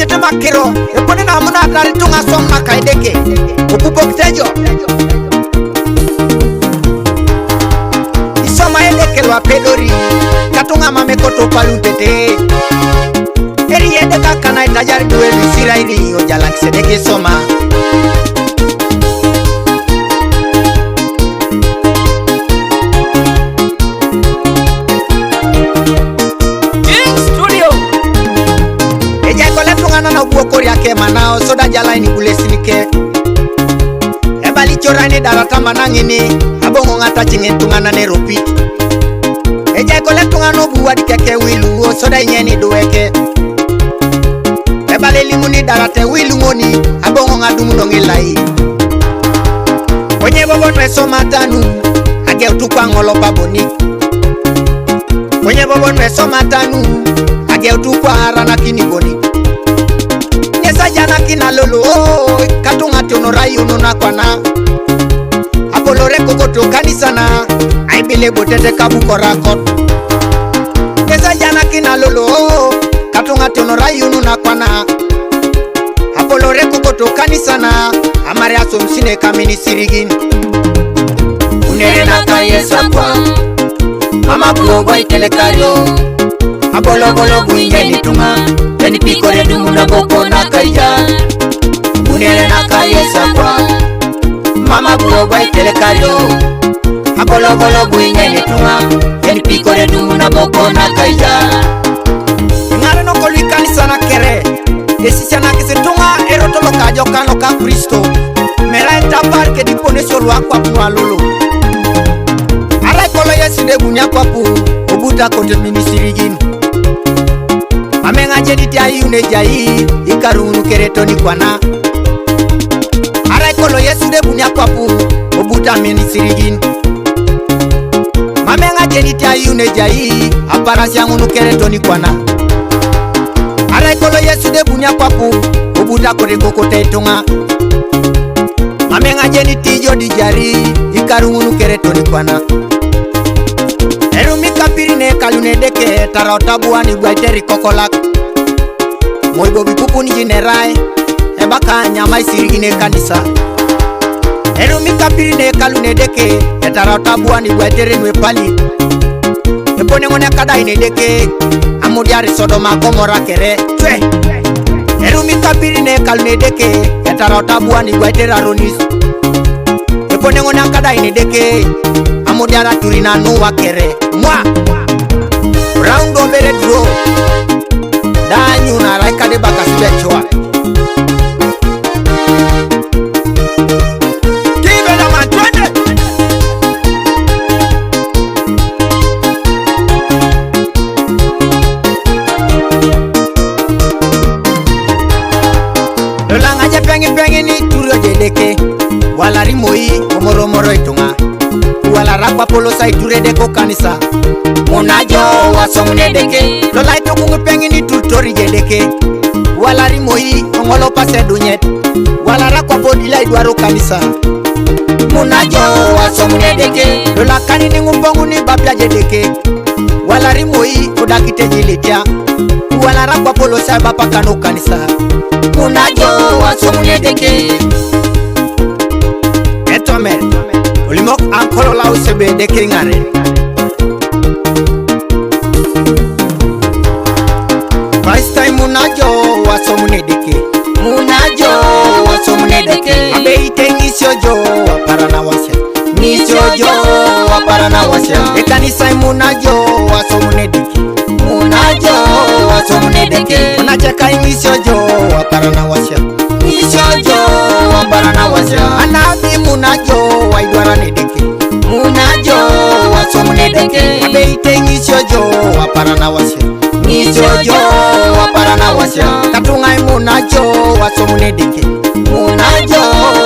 tete makiro epone na muna atari tunga som na kaideke upupok tejo isoma edeke lwa pedori katunga mamekoto palutete eri edeka kana itajari duwe misira ili ojalak sedeke soma Buokori yake manao soda jala ini kulesinike ebali chorani darata manangini abongo ngata chingentungana neropi eja kole tungano buwadi keke wilu soda inyeni duweke ebali limuni darate wilu ngoni abongo ngadumu nongilai kwenye bobo nweso matanu age utukwa ngolo baboni kwenye bobo nweso matanu age utukwa harana kiniboni Sajana kina lolo katunga tonorai ununa kwana apolore kokoto kanisana aibile botete kabukorakot Sajana kina lolo katunga tonorai ununa kwana apolore kokoto kanisana amare asomsine kamini sirigin Unere naka yesa kwa mama buogo itelekario abolo bolo buingeni tunga Teni pikore dumu na boko na kaija Unere na kayesa kwa Mama buogwa itelekario Abolo bolo buingeni tunga Teni pikore dumu na boko na kaija Ngare no kolwi kanisa na kere Desisya na kisi tunga erotolo kajo kano ka Kristo Mera etapar ke dipone sorwa kwa punwa lolo Arai kolo yesi de bunya kwa pu Obuta kote minisirigini Mamenga jediti ayune jai ikarunu keretoni kwana Arai kolo yesu de bunya kwapu obuta meni sirigin Mamenga jediti ayune jai aparasi angunu keretoni kwana Arai kolo yesu de bunya kwapu obuta kore kokote itunga Mamenga jediti jodi jari ikarunu keretoni kwana Erumi kapirine kalune deke taraotabuani guaiteri kokolak Moibo bipupuni jinerai ebaka nyama isirigine kanisa Erumi kapirine kalune deke taraotabuani guaiteri nwepali Epone ngone kada ine deke amudiari Sodoma Gomora kere Twe Erumi kapirine kalune deke taraotabuani guaiteri aronis Epone ngone kada ine deke amudiara turina nuwa kere Mwa Round obere draw Danyu na raika de baka sibechoa Kive na mantwende Lolanga je pengi ni turio jedeke Wala rimoi omoro itunga Wala rakwa polo sa iture deko kanisa Munajo wasomune deke Lola ito kungu pengi ni tutori jedeke Wala rimoi ongolo pase dunyet Wala rakwa podila idwaro kanisa Munajo wasomune deke Lola kanini ngumpongu ni bapya jedeke Wala rimoi udakite jilitia Wala rakwa polo sa bapa kano kanisa Munajo wasomune deke Etomer Ulimok ankolo lau sebe deke ngare First time munajo wasomune deke Munajo wasomune deke Abe ite ngisiojo waparana wasya Ngisiojo waparana wasya Ekanisa munajo wasomune deke Munajo wasomune deke Unacheka ngisiojo waparana wasya Ngisiojo waparana wasya Anabi munajo waidwarane deke Munajo wasomune deke Abe ite ngisiojo waparana wasya Ngisiojo waparana wasya Katungai munajo wasomune deke Munajo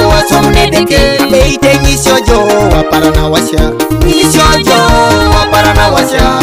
wasomune deke Abe ite ngisiojo waparana wasya Ngisiojo waparana wasya